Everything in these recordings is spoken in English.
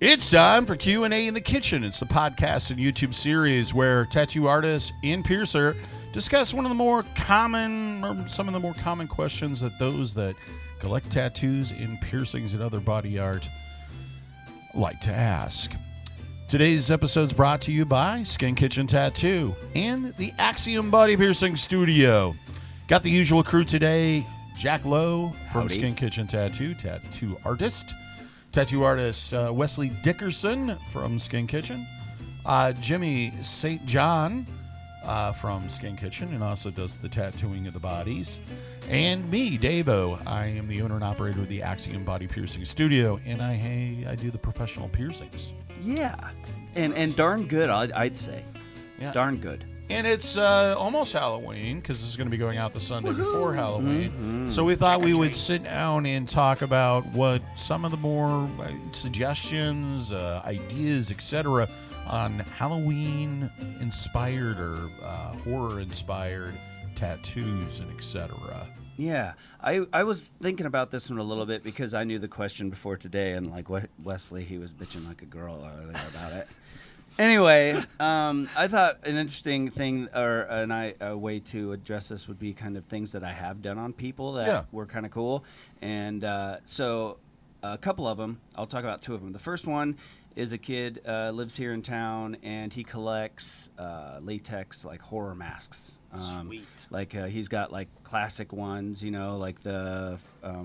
It's time for Q&A in the Kitchen. It's the podcast and YouTube series where tattoo artists and piercer discuss some of the more common questions that those that collect tattoos and piercings and other body art like to ask. Today's episode is brought to you by Skin Kitchen Tattoo and the Axiom Body Piercing Studio. Got the usual crew today. Jack Lowe from Howdy. Skin Kitchen Tattoo artist. Tattoo artist Westley Dickerson from Skin Kitchen. Jimmy St. John from Skin Kitchen and also does the tattooing of the bodies. And me, DaVo. I am the owner and operator of the Axiom Body Piercing Studio, and I do the professional piercings. Yeah, and darn good, I'd say. Yeah. Darn good. And it's almost Halloween because this is going to be going out the Sunday before Halloween. Mm-hmm. So we thought we would sit down and talk about what some of the more suggestions, ideas, etc. on Halloween-inspired or horror-inspired tattoos and etc. Yeah, I was thinking about this one a little bit because I knew the question before today, and like Wesley, he was bitching like a girl earlier about it. Anyway, I thought an interesting thing or a way to address this would be kind of things that I have done on people that were kind of cool. And so a couple of them, I'll talk about two of them. The first one is a kid lives here in town, and he collects latex like horror masks. Sweet. Like he's got like classic ones, you know, like the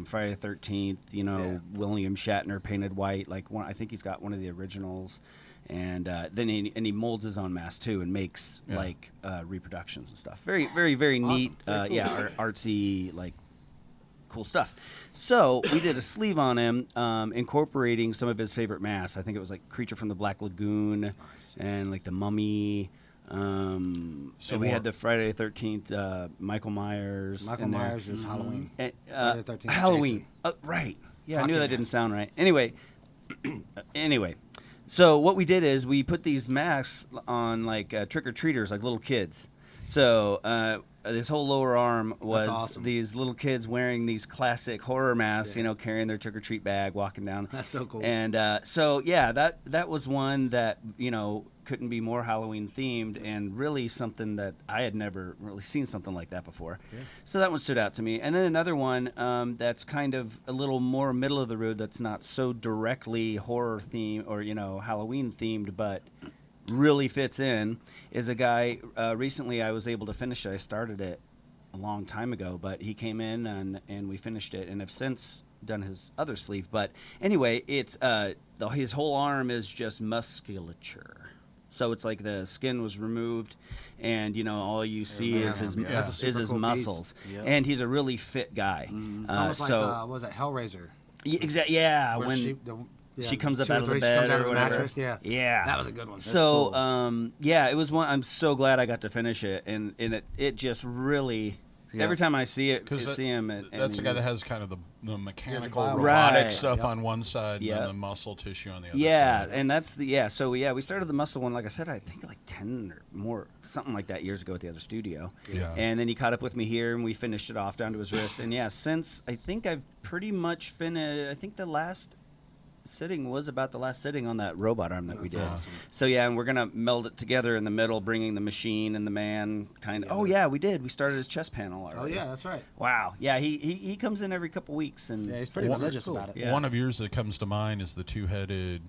Friday the 13th, you know, William Shatner painted white. Like one, I think he's got one of the originals. And then he molds his own mask too and makes like reproductions and stuff. Very, very, very Awesome. neat. Very cool. Artsy, like cool stuff. So we did a sleeve on him, incorporating some of his favorite masks. I think it was like Creature from the Black Lagoon and like the Mummy. So we had the Friday the 13th, Michael Myers. Michael Myers is Halloween. Friday the 13th, Halloween. Right. Yeah, I knew that Hockey didn't mask. sound right. Anyway. So what we did is we put these masks on like trick-or-treaters, like little kids. So this whole lower arm was awesome. these little kids wearing these classic horror masks, you know, carrying their trick-or-treat bag, walking down. That's so cool. And that was one that, you know, couldn't be more Halloween themed and really something that I had never really seen something like that before. Yeah. So that one stood out to me. And then another one that's kind of a little more middle of the road that's not so directly horror themed or, you know, Halloween themed, but really fits in is a guy recently I was able to finish it. I started it a long time ago, but he came in and we finished it and have since done his other sleeve. But anyway, it's his whole arm is just musculature. So it's like the skin was removed, and you know all you see is his cool muscles. Yep. And he's a really fit guy. It's almost like what was that Hellraiser? Exactly. Yeah. Where when she comes up 2 or out of the 3, bed she comes out or of the whatever. mattress. Yeah. Yeah. That was a good one. That's So cool. it was one. I'm so glad I got to finish it, and it just really. Every time I see him, That's the guy that has kind of the mechanical Right. robotic stuff on one side Yep. and the muscle tissue on the other Yeah, side. and that's So we started the muscle one, like I said, I think like 10 or more, something like that, years ago at the other studio. Yeah. And then he caught up with me here, and we finished it off down to his wrist. And since I think I've pretty much finished. I think the last sitting was about the last sitting on that robot arm that we did. Awesome. So and we're gonna meld it together in the middle, bringing the machine and the man kind of. Oh yeah, we did. We started his chest panel already. Oh yeah, that's right. Wow. Yeah, he comes in every couple weeks and Yeah, he's pretty religious about it. Yeah. One of yours that comes to mind is the two-headed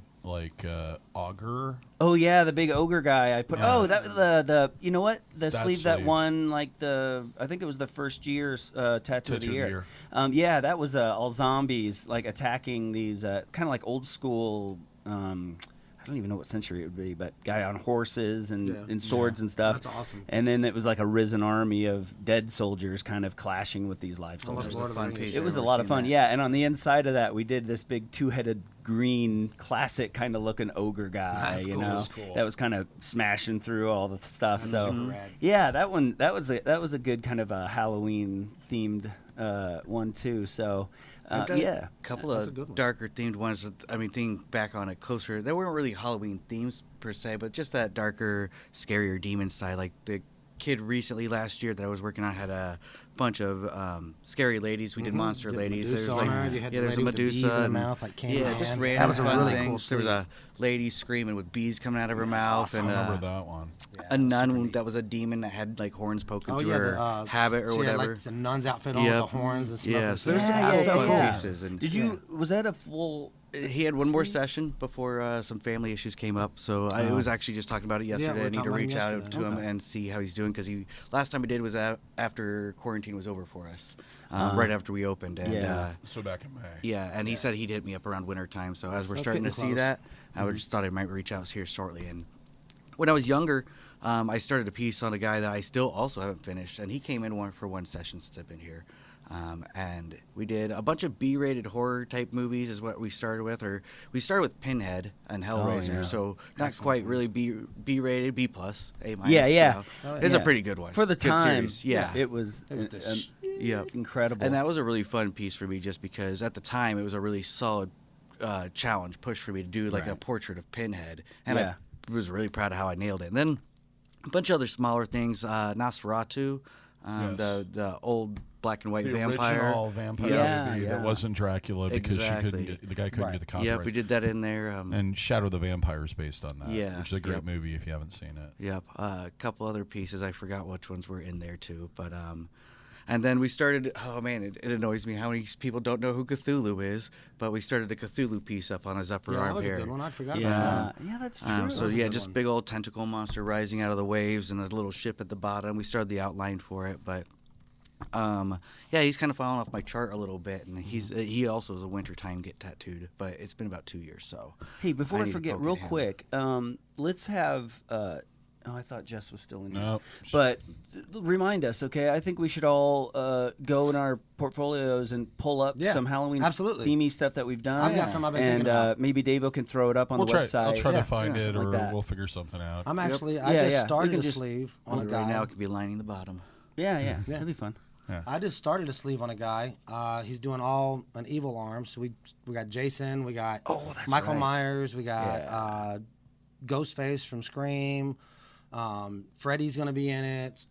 auger. Oh yeah, the big ogre guy. I put. Yeah. Oh, that the you know what? The That sleeve that sleeve. won like I think it was the first year's tattoo of the year. year. Yeah, that was all zombies like attacking these kind of like old school. I don't even know what century it would be, but guy on horses and swords and stuff. That's awesome. And then it was like a risen army of dead soldiers kind of clashing with these live Almost soldiers. Lord of the Rings. It was a lot of fun, yeah. And on the inside of that, we did this big two-headed green, classic kind of looking ogre guy. That's you cool. know, That's cool. that was kind of smashing through all the stuff. That's so, super rad. yeah, that was a good kind of a Halloween themed one too. So, I've done yeah, a couple That's a good of one. darker themed ones. I mean, thinking back on it closer, they weren't really Halloween themes per se, but just that darker, scarier demon side, like the kid recently last year that I was working on had a bunch of scary ladies. We did monster Did ladies. Medusa There's on like her. You had the there's a lady with the bees Medusa in the and- mouth, like yeah, just Candyman. random That was a fun really things. cool There was sleeve. a lady screaming with bees coming out of her mouth, I and remember that one. a nun that was a demon that had like horns poking Oh through yeah, her habit or she whatever. had like the nun's outfit on with the horns and smoking. Yeah, so there's Yeah, some yeah, fun yeah. pieces. And Did you? Was that a full? he had one more session before some family issues came up, so I was actually just talking about it yesterday. we I need to talked about reach it out yesterday. to him and see how he's doing, because last time he did was after quarantine was over for us, right after we opened. And, Yeah. So back in May. yeah, and he said he'd hit me up around winter time. So as we're That's starting to getting see close. that, I just thought I might reach out here shortly. And when I was younger, I started a piece on a guy that I still also haven't finished, and he came in for one session since I've been here. And we did a bunch of B-rated horror type movies is what we started with, or we started with Pinhead and Hellraiser, yeah. so not quite really B-rated, B+, A-. Yeah, yeah. It's Yeah. a pretty good one. For the Good time. series. Yeah. It was Yeah. incredible. And that was a really fun piece for me, just because at the time it was a really solid challenge push for me to do like a Right. portrait of Pinhead, and Yeah. I was really proud of how I nailed it. And then a bunch of other smaller things, Nosferatu, Yes. the old black and white The vampire. original vampire Yeah, movie yeah. that wasn't Dracula because Exactly. the guy couldn't get the copyright. Yep, we did that in there. And Shadow the Vampire is based on that, Yeah, which is a great yep. movie if you haven't seen it. Yep, a couple other pieces. I forgot which ones were in there too, but and then we started. Oh man, it annoys me how many people don't know who Cthulhu is, but we started a Cthulhu piece up on his upper Yeah, that arm was a here. good one. I forgot yeah, about that. yeah, that's true. So was a yeah, good just one. big old tentacle monster rising out of the waves and a little ship at the bottom. We started the outline for it, but yeah, he's kind of fallen off my chart a little bit, and he also is a wintertime get tattooed, but it's been about 2 years. So Hey, before I need to forget, poke real at him. quick, let's have. I thought Jess was still in here. No. But remind us, okay? I think we should all go in our portfolios and pull up Yeah, some Halloween absolutely. themey stuff that we've done. I've got some I've been and thinking about. maybe Davo can throw it up on We'll the try. website. I'll try Yeah, to find it, something or like that. we'll figure something out. I'm actually, Yeah, I just yeah. We started can a just- sleeve on a Right guy. now it could be lining the bottom. Yeah, that'd be fun. I just started a sleeve on a guy. He's doing all an evil arm. So we got Jason, we got Michael right. Myers, we got Ghostface from Scream. Freddy's gonna be in it.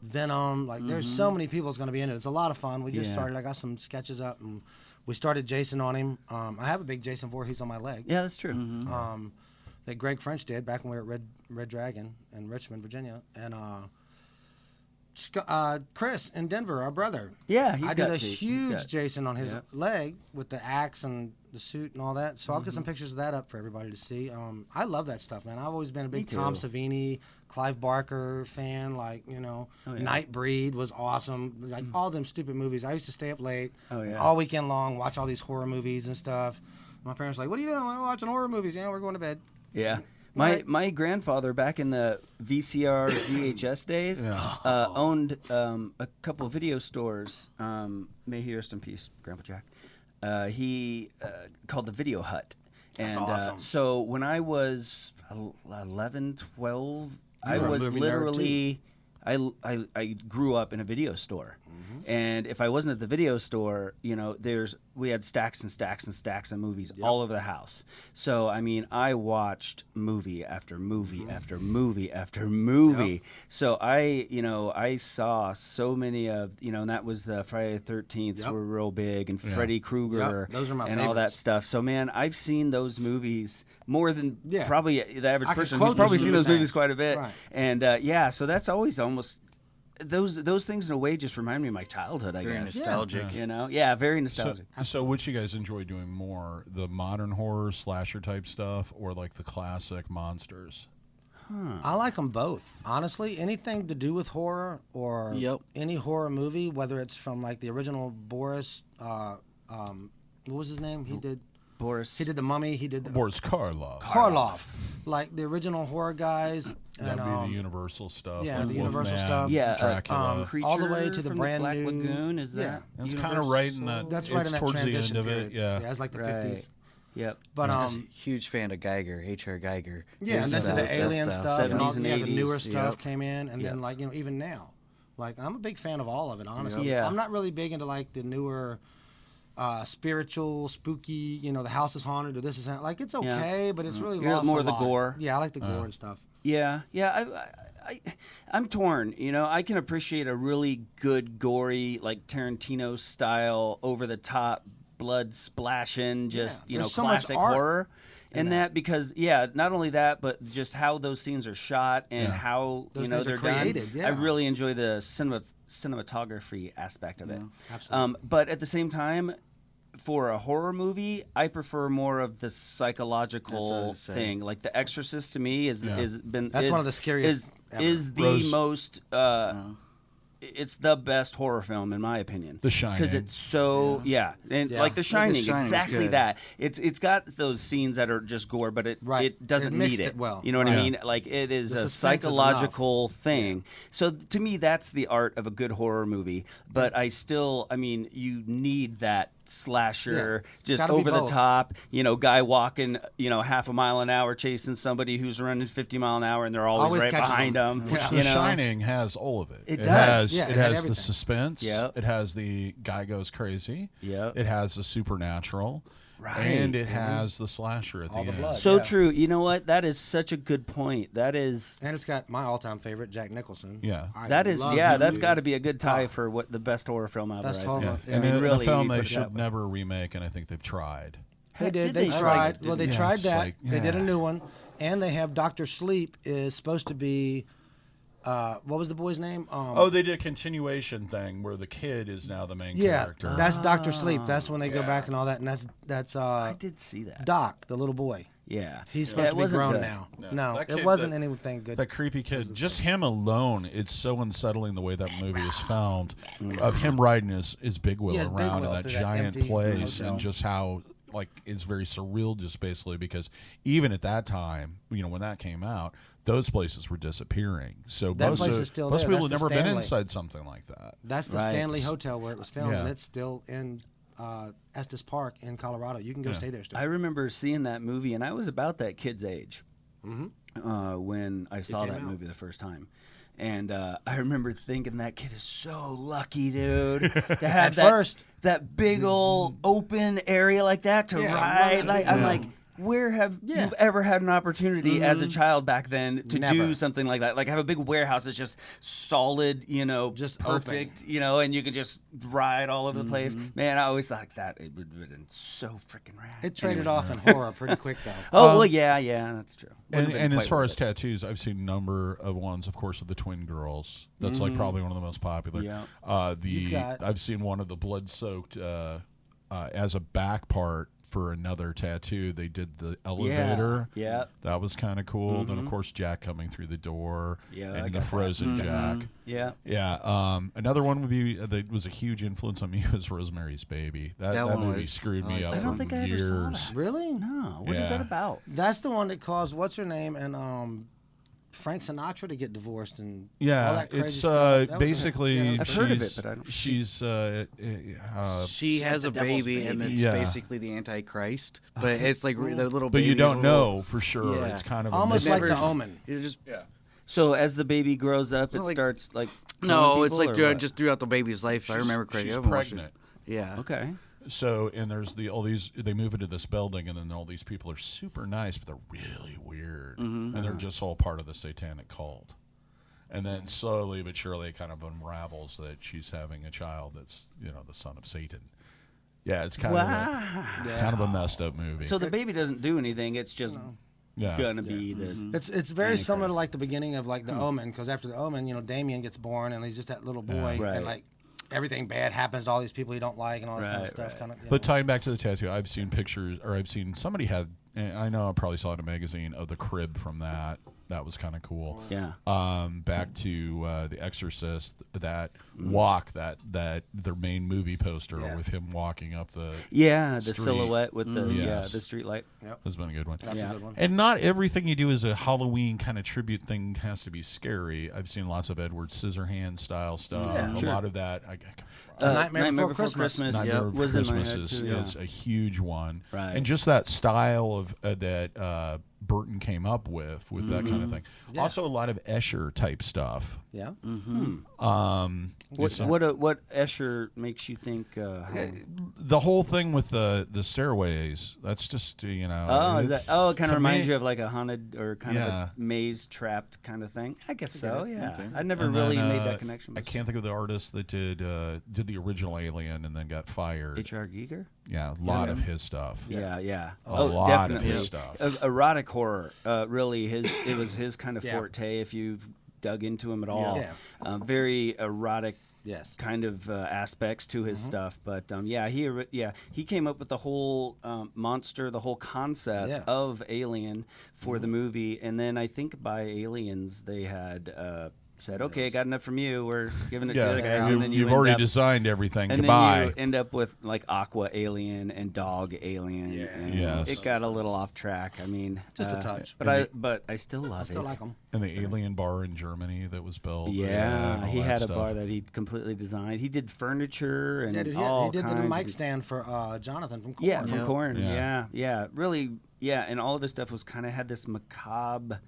Venom. Like there's so many people that's gonna be in it. It's a lot of fun. We just Yeah. started. I got some sketches up and we started Jason on him. I have a big Jason Voorhees on my leg. Yeah, that's true. That Greg French did back when we were at Red Dragon in Richmond, Virginia, and Chris in Denver, our brother. Yeah, he's I got did a he's huge got- Jason on his yeah. leg with the axe and the suit and all that. So I'll get some pictures of that up for everybody to see. I love that stuff, man. I've always been a big too. Tom Savini, Clive Barker fan. Like, you know, Nightbreed was awesome. Like all them stupid movies. I used to stay up late all weekend long, watch all these horror movies and stuff. My parents were like, "What are you doing? We're watching horror movies. Yeah, we're going to bed." Yeah. Right. My grandfather back in the VCR VHS days owned a couple video stores. May he rest in peace, Grandpa Jack. He called the Video Hut. And awesome. so when I was 11, 12, I were a was movie nerd, literally I grew up in a video store. And if I wasn't at the video store, you know, we had stacks and stacks and stacks of movies all over the house. So I mean, I watched movie after movie after movie after movie. So I saw so many of, and that was Friday the 13th were real big, and Freddy Krueger Those are my and all that favorites. stuff. So man, I've seen those movies more than probably the average I could person quote who's probably those seen those movies movies quite a bit. Right. And so that's always almost those things in a way just remind me of my childhood, I Very guess. nostalgic. Very nostalgic. So which you guys enjoy doing more, the modern horror slasher type stuff, or like the classic monsters? I like them both. Honestly, anything to do with horror or any horror movie, whether it's from like the original Boris, what was his name? He did Boris. He did The Mummy. He did Boris Karloff. Karloff, like the original horror guys. That'd and, be the Universal stuff. yeah, like the Universal Wolfman, stuff. Yeah, Dracula. Creature all the way to the from brand Black new- Lagoon. Is that? It's kind of right in that. That's right it's in that towards the transition end of period. it. Yeah. it's like the Right. 50s. Yep. But I was a huge fan of Geiger, H.R. Geiger. yeah, and then to the alien stuff and all, 70s and the newer 80s. stuff came in, and then Yep. like even now, like I'm a big fan of all of it. Honestly, Yeah. I'm not really big into like the newer. Spiritual, spooky, the house is haunted or this is haunted. Like it's okay, but it's really You're lost more a the lot. gore. Yeah, I like the gore and stuff. Yeah. I'm torn. You know, I can appreciate a really good, gory, like Tarantino style, over the top, blood splashing, just you know, There's so much classic art horror. And that because not only that, but just how those scenes are shot and how Those you know things are they're created, done. yeah. I really enjoy the cinematography aspect of it. Absolutely. But at the same time, for a horror movie, I prefer more of the psychological thing. Like The Exorcist to me is one of the scariest is ever. the most. It's the best horror film in my opinion. The Shining. Because it's so and like The Shining, Shining's exactly good. that. It's got those scenes that are just gore, but it doesn't mixed need it well. You know what I mean? Like it is The a suspense is psychological thing. So to me, that's the art of a good horror movie. But I mean, you need that slasher, just gotta be over the both. top, you know, guy walking, you know, half a mile an hour chasing somebody who's running 50 mile an hour and they're always right catches behind them. them. Which you The know? Shining has all of it. It does. Yeah, It it had has everything. the suspense. Yep. It has the guy goes crazy. Yep. It has the supernatural. Right. And it has the slasher at All the the end. blood. So Yeah. true. You know what? That is such a good point. That is And it's got my all-time favorite, Jack Nicholson. Yeah. I that is love yeah, him, that's dude. got to be a good tie Oh. for what the best horror film ever. Best I horror think. film. Yeah. Yeah. And I mean, a really, film you they put it that should way. never remake, and I think they've tried. They did. Did They they? tried. Like, Well, they yeah, tried it's that. like, They did a yeah. new one, and they have Dr. Sleep is supposed to be. What was the boy's name? Oh, they did a continuation thing where the kid is now the main yeah, character. that's Dr. Sleep. That's when they go Yeah. back and all that, and that's I did see that. Doc, the little boy. Yeah. He's Yeah, supposed it to be wasn't grown good. now. No, No, that it kid- wasn't that- anything good. That creepy kid, just him alone, it's so unsettling the way that movie is filmed. Of him riding his big wheel Yeah, his big around wheel in that through that giant empty place, hotel. and just how like it's very surreal, just basically because even at that time, you know, when that came out, those places were disappearing. So That most place of, is still most there. people have That's never the been Stanley. inside something like that. That's the Right. Stanley Hotel where it was filmed, Yeah. and it's still in Estes Park in Colorado. You can go stay there still. I remember seeing that movie, and I was about that kid's age when I saw came that out. movie the first time. And I remember thinking that kid is so lucky, dude. To have At first. that big old open area like that to Yeah, ride. right. Like I'm Yeah. like, where have Yeah. you ever had an opportunity as a child back then to do Never. something like that? Like have a big warehouse that's just solid, you know, Just perfect, you know, and you can just ride all over the place. Man, I always thought that it would have been so freaking rad. It traded Anyway. off in horror pretty quick though. Oh well, yeah, that's true. Wouldn't have been And as quite far worth as it. tattoos, I've seen a number of ones, of course, of the twin girls. That's like probably one of the most popular. Yeah. You've got- I've seen one of the blood-soaked as a back part for another tattoo. They did the elevator. Yeah. That was kind of cool. Then, of course, Jack coming through the door. Yeah, I And the got that. frozen Jack. Yeah. Yeah. Another one would be that was a huge influence on me was Rosemary's Baby. That one movie was- screwed me up I don't for think I ever years. saw that. Really? No. What is that Yeah. about? That's the one that caused what's her name and Frank Sinatra to get divorced and all Yeah, that crazy it's stuff. That was basically that I've was heard of it, she's- but I don't- she's She has the a devil's baby, and baby. it's Yeah. basically the Antichrist. But it's like the little but baby. you don't know for sure. Yeah. It's kind of almost a like mystery. The Omen. You just Yeah. So as the baby grows up, it Well, like- starts like no. killing It's people, like or what? just throughout the baby's life. I remember correctly. She's I haven't watched it. pregnant. Yeah. Okay. So and there's all these. They move into this building, and then all these people are super nice, but they're really weird, and they're just all part of the satanic cult. And then slowly but surely, it kind of unravels that she's having a child that's the son of Satan. Yeah, it's kind of a messed up movie. So the baby doesn't do anything. It's just yeah. gonna be the. It's very similar to Antichrist. like the beginning of like The Omen, because after The Omen, Damien gets born and he's just that little boy, Right. and like everything bad happens to all these people he don't like and all this kind of Right, stuff. right. Kind of. But tying back to the tattoo, I've seen pictures, or I've seen somebody had. I know I probably saw it in a magazine of the crib from that. That was kind of cool. Yeah. Back to The Exorcist, that walk, that their main movie poster Yeah. with him walking up the Yeah, the street. silhouette with the Yes. the street light. has been a good one. That's Yeah. a good one. And not everything you do as a Halloween kind of tribute thing has to be scary. I've seen lots of Edward Scissorhands style stuff. Yeah, a sure. lot of that. Nightmare Before Christmas. Nightmare Before was in my Christmas head is, too, yeah. is a huge one. Right. And just that style of that Burton came up with that kind of thing. Yeah. Also, a lot of Escher type stuff. Yeah. What Escher makes you think? The whole thing with the stairways. That's just Oh, it kind of reminds you of like a haunted or kind of Yeah. a maze trapped kind of thing. I guess so. Yeah, Okay. I never And really then, made that connection. I can't think of the artist that did the original Alien and then got fired. H.R. Giger. Yeah, a lot of his stuff. Yeah. A lot definitely. of his stuff. Erotic horror. Really, it was his kind of Yeah. forte. If you've dug into him at all, Yeah. Very erotic. Yes. Kind of aspects to his stuff, but he came up with the whole monster, the whole concept of Alien for the movie, and then I think by Aliens they had said, "Okay, got enough from you. We're giving it to the other guys." And then you've end already up, designed everything. and Goodbye. then you end up with like Aqua Alien and Dog Alien. Yeah. and Yes. it got a little off track. I mean, Just a touch. but I still love I still it. like them. And the Alien bar in Germany that was built. Yeah, and all he that had stuff. a bar that he completely designed. He did furniture and Yeah, dude, all he did the kinds mic of- stand for Jonathan from Korn. Yeah, from Korn. Yeah. Yeah, really. Yeah, and all of this stuff was kind of had this macabre,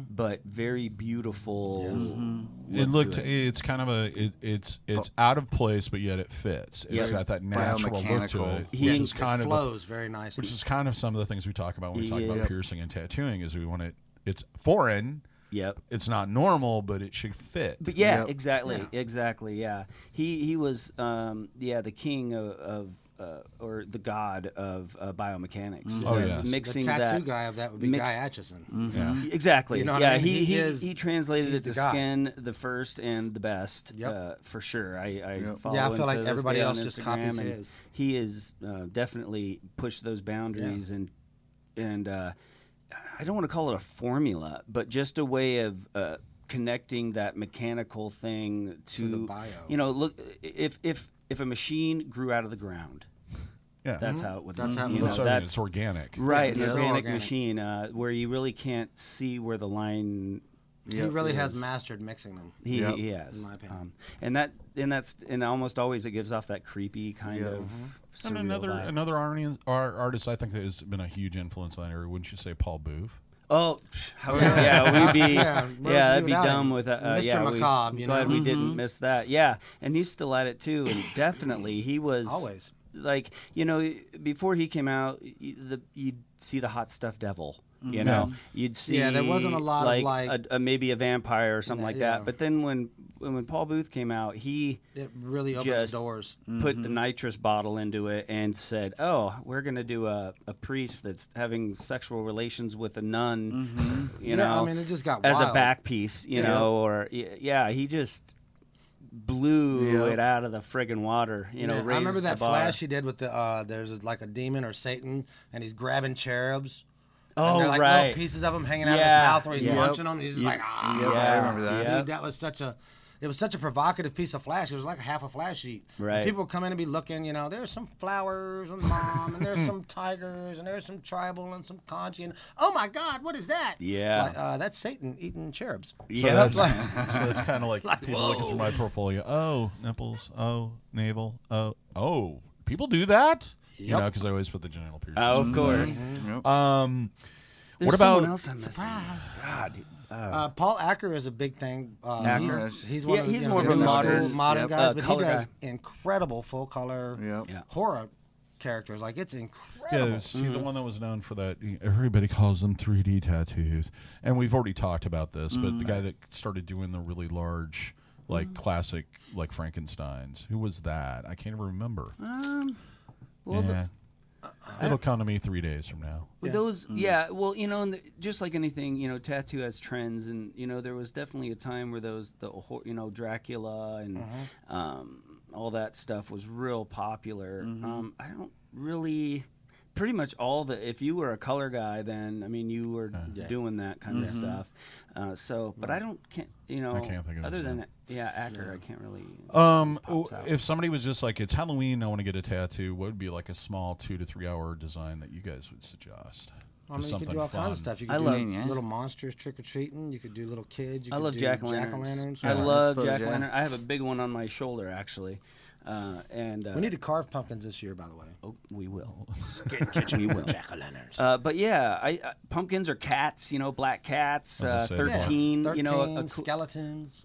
but very beautiful. It looked. It's kind of it's out of place, but yet it fits. It's got that natural look to Biomechanical. it, He- which is It kind of flows very nicely. which is kind of some of the things we talk about when we talk about Yes. piercing and tattooing. Is we want it. It's foreign. Yep. It's not normal, but it should fit. But yeah, Yep. exactly. Yeah, he was the king of or the god of biomechanics. Oh, yes. the mixing tattoo that guy of that would be mix- Guy Atchison. Yeah. Exactly. You know what yeah, I mean? he translated he's it to the guy. skin the first and the best. Yep. For sure. I follow Yeah, I him feel like to this everybody day on else just copies Instagram, and his. He is definitely pushed those boundaries and I don't want to call it a formula, but just a way of connecting that mechanical thing to the bio. Look, if a machine grew out of the ground, Yeah. that's how it would. That's how it you would know, So, I mean, that's it's organic. right. Yeah, An so organic organic. machine where you really can't see where the line. He really has mastered mixing them. He has, in my opinion. and almost always it gives off that creepy kind of. And surreal vibe. another artist I think that has been a huge influence on that area. Wouldn't you say Paul Booth? Oh, we'd be Yeah, where would that'd you be be without dumb him? with Mr. Macabre, you glad know? we didn't miss that. Yeah, and he's still at it too, and definitely he was Always. like before he came out, you'd see the Hot Stuff Devil. You'd see there wasn't a lot of, like maybe a vampire or something like yeah. that. But then when Paul Booth came out, he It really opened just the doors. put the nitrous bottle into it and said, "Oh, we're gonna do a priest that's having sexual relations with a nun." You know, I mean, it just got as wild. a back piece, you know, or he just blew it out of the friggin' water. Yeah, Raised I remember the that bar. flash he did with the there's like a demon or Satan, and he's grabbing cherubs. Oh, and they're like right. little pieces of them hanging out of his Yeah. mouth where he's Yep. munching them. He's just like, ah. Yep, I remember that. Yeah. Dude, that was such a provocative piece of flash. It was like half a flash sheet. Right. And people would come in and be looking, there's some flowers and mom, and there's some tigers, and there's some tribal and some conchi, and oh my God, what is that? Yeah. Like, that's Satan eating cherubs. So Yeah. it's kind of like people looking through my portfolio. Oh, nipples. Oh, navel. Oh, people do that. Yep. Because I always put the genital piercings. Oh, of course. Yep. There's What about- someone else I'm missing? God. Paul Acker is a big thing. Acker. He's one of he's the, more the of a new modern- school modern yep, guys, but he color does guy. incredible full color Yep. Yeah. horror characters. Like it's incredible. Yeah, see the one that was known for that. Everybody calls them 3D tattoos, and we've already talked about this. But the guy that started doing the really large, like classic, like Frankenstein's. Who was that? I can't even remember. Well, yeah, it'll come to me 3 days from now. Those, well, and just like anything, tattoo has trends, and there was definitely a time where Dracula and all that stuff was real popular. I don't really, pretty much if you were a color guy, then you were doing that kind of stuff. But I can't think of other his than name. Acker, I can't really. pops out. If somebody was just like, it's Halloween, I want to get a tattoo, what would be like a small 2 to 3 hour design that you guys would suggest? I mean, you could do all kinds of stuff. You I could love- do little monsters trick or treating. You could do little kids. You I could love do jack-o'-lanterns. jack-o'-lanterns. I Yeah. love suppose, jack-o'-lantern. I have a big one on my shoulder, actually. We need to carve pumpkins this year, by the way. Oh, we will. We will. Jack-o'-lanterns. But yeah, pumpkins are cats, black cats, I was gonna say, 13, 13 skeletons.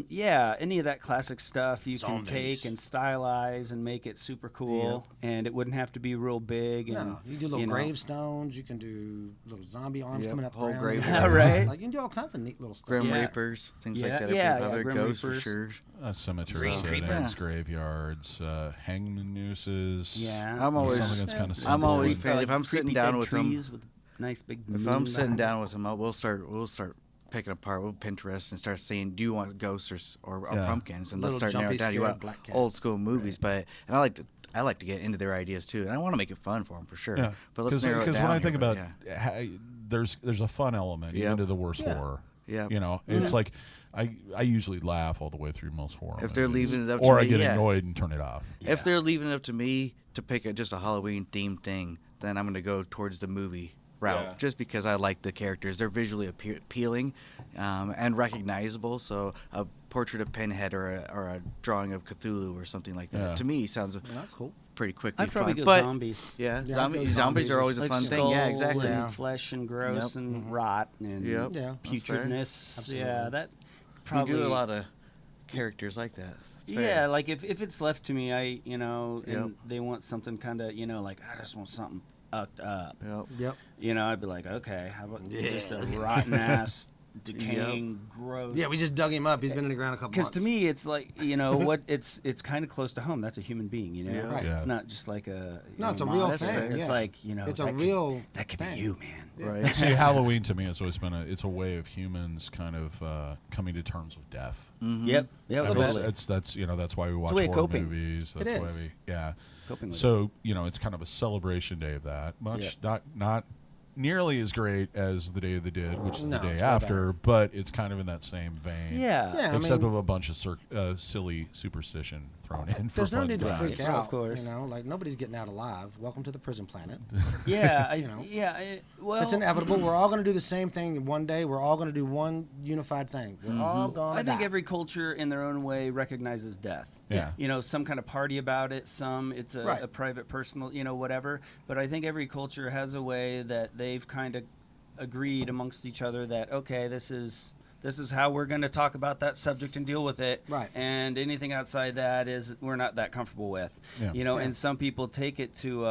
Yeah, any of that classic stuff you Zombies. can take and stylize and make it super cool, and it wouldn't have to be real big. And, No, you do little gravestones. You can do little zombie arms Yep, coming up whole around. grave. Right. Like you can do all kinds of neat little stuff. Grim Yeah. Reapers, things like that. Grim Ghosts for Reapers. sure. Cemetery Green settings, Creeper. graveyards, hangman nooses. Yeah. I'm always- something that's kind of I'm simple. always and- fan- if I'm sitting creepy down dead with them- trees with nice big. If moon I'm sitting behind down with them, we'll start picking apart. We'll Pinterest and start saying, do you want ghosts or Yeah. pumpkins? And Little let's start narrowing jumpy, down. You scared want black cat. old school movies, but and I like to get into their ideas too, and I want to make it fun for them for sure. Yeah, But let's narrow it down. when I here, think but about, yeah. there's a fun element Yep. even to the worst Yeah. horror. Yep. It's like I usually laugh all the way through most horror. If they're movies. leaving it up to or I me, get yeah. annoyed and turn it off. If they're leaving it up to me to pick just a Halloween themed thing, then I'm going to go towards the movie route, Yeah. just because I like the characters. They're visually appealing and recognizable. So a portrait of Pinhead or a drawing of Cthulhu or something like that, Yeah. to me sounds Well, that's cool. pretty quickly I'd probably fun. go But zombies. yeah, Yeah, I'd zombies, go zombies are always Like a fun skull thing. Yeah, exactly. and Yeah. flesh and gross Yep. and rot and Yep. Yeah. That's fair. putridness. Absolutely. Yeah, that We probably do a lot of characters like that. It's fair. Yeah, like if it's left to me, and Yep. they want something kind of, like I just want something fucked up. Yep. Yep. I'd be like, okay, how about just a Yeah. rotten ass, decaying, gross. Yeah, we just dug him up. He's been in the ground a couple Because months. to me, it's like what it's kind of close to home. That's a human being, Yeah. Right. Yeah. It's not just like a No, it's a real monster. thing, It's yeah. like It's a that real that could thing. be you, man. Right. See, Halloween to me has always been it's a way of humans kind of coming to terms with death. Mhm. Yep. Yeah. And Totally. that's why we watch a way of horror coping. movies. That's It why is. Coping with So it's kind of a celebration day of that. Much not nearly as great as the Day of the Dead, which is No, the day it's way after, but it's kind of in that same vein. Yeah. Yeah, I Except mean- with a bunch of silly superstition thrown in for There's no fun need to times. freak Right. out. Of course. Like nobody's getting out alive. Welcome to the prison planet. Yeah. You know. Well, It's inevitable. We're all going to do the same thing one day. We're all going to do one unified thing. We're all going to I think die. every culture in their own way recognizes death. Yeah. Some kind of party about it. Some it's Right. a private, personal, whatever. But I think every culture has a way that they've kind of agreed amongst each other that okay, this is how we're going to talk about that subject and deal with it. Right. And anything outside that is we're not that comfortable with. Yeah. Yeah. And some people take it to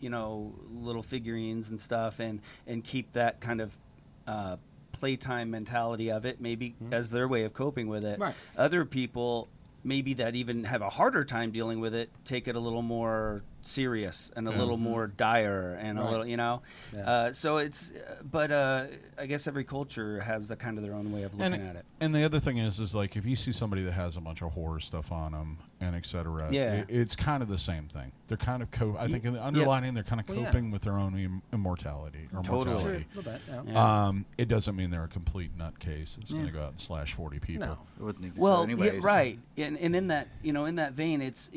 little figurines and stuff and keep that kind of playtime mentality of it maybe as their way of coping with it. Right. Other people maybe that even have a harder time dealing with it take it a little more serious and a little more dire and a Right. little Yeah. so it's but I guess every culture has the kind of their own way of looking at it. And the other thing is like if you see somebody that has a bunch of horror stuff on them and et cetera, Yeah. it's kind of the same thing. They're kind of I think in the underlining they're kind of Well, yeah. coping with their own immortality or Totally. mortality. A little bit, yeah. Yeah. It doesn't mean they're a complete nutcase. It's going to go out and slash 40 people. No. It wouldn't even Well, so yeah, anyways. right, and in that in that vein, it's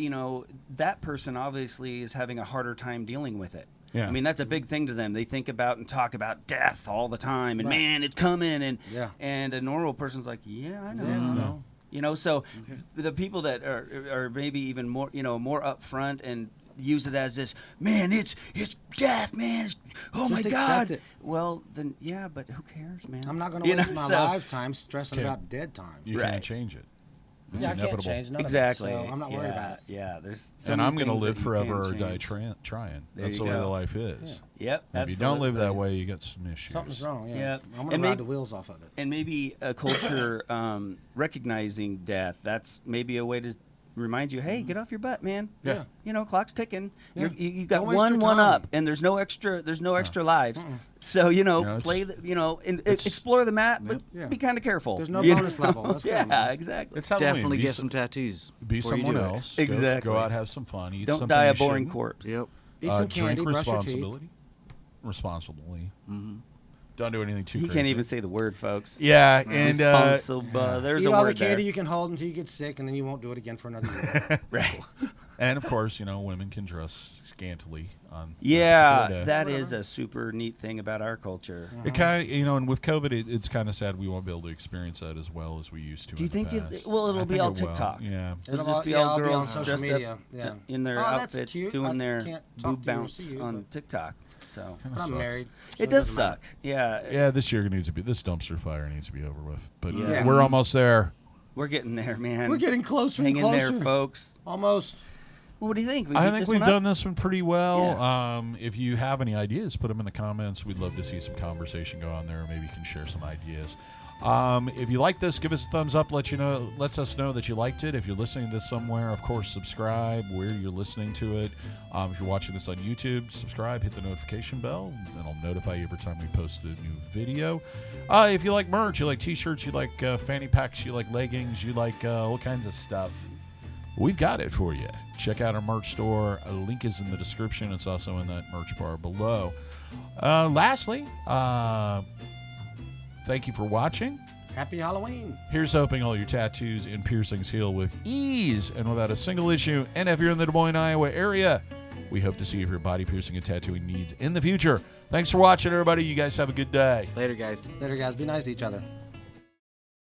that person obviously is having a harder time dealing with it. Yeah. I mean that's a big thing to them. They think about and talk about death all the time, and Right. man, it's coming, and Yeah. and a normal person's like, yeah, I know, Yeah, I know. So the people that are maybe even more more upfront and use it as this, man, it's death, man. Oh Just my accept God. it. Well, then yeah, but who cares, man? I'm not going to waste my so- lifetime stressing Okay. about dead time. You Right. can't change it. It's Yeah, I can't inevitable. change none Exactly. of it, so I'm not worried about it. Yeah, there's so And many I'm going to things live that you forever can or die change. trying. There That's you the way go. the life is. Yep. If you don't live that absolutely. way, you get some issues. Something's wrong, yeah. Yeah. I'm going to And ride maybe- the wheels off of it. And maybe a culture recognizing death. That's maybe a way to remind you, hey, get off your butt, man. Yeah. Clock's ticking. Yeah. You got Don't waste your one time. up, and there's no extra lives. So it's- play explore the map, but Yeah. be kind of careful. There's no You bonus know? level. That's good, yeah, man. exactly. It's Halloween. Definitely Be get some- some tattoos. Be before you someone do it. else. Exactly. Go out, have some fun. Eat Don't something die a you boring shouldn't. corpse. Yep. Eat some Drink candy, brush your teeth. responsibly. Responsibly. Don't do anything too He crazy. can't even say the word, folks. Yeah, and Responsible. There's Eat a all word the candy there. you can hold until you get sick, and then you won't do it again for another year. Right. And of course, women can dress scantily on. Yeah, that is a super neat thing about our culture. It kind of, and with COVID, it's kind of sad we won't be able to experience that as well as we used to. Do you think it'll be all TikTok? Yeah, it'll just be all girls on social media. in their outfits doing their boob bounce on TikTok. So I'm married. So it does suck. Yeah. Yeah, this year needs to be. This dumpster fire needs to be over with. But we're almost there. We're getting there, man. We're getting closer Hang and closer. in there, folks. Almost. Well, what do you think? I think we've done this one pretty well. Yeah. If you have any ideas, put them in the comments. We'd love to see some conversation go on there. Maybe you can share some ideas. If you like this, give us a thumbs up. Lets us know that you liked it. If you're listening to this somewhere, of course, subscribe where you're listening to it. If you're watching this on YouTube, subscribe, hit the notification bell, and it'll notify you every time we post a new video. If you like merch, you like t-shirts, you like fanny packs, you like leggings, you like all kinds of stuff, we've got it for you. Check out our merch store. A link is in the description. It's also in that merch bar below. Lastly, thank you for watching. Happy Halloween. Here's hoping all your tattoos and piercings heal with ease and without a single issue. And if you're in the Des Moines, Iowa area, we hope to see you for your body piercing and tattooing needs in the future. Thanks for watching, everybody. You guys have a good day. Later, guys. Later, guys. Be nice to each other.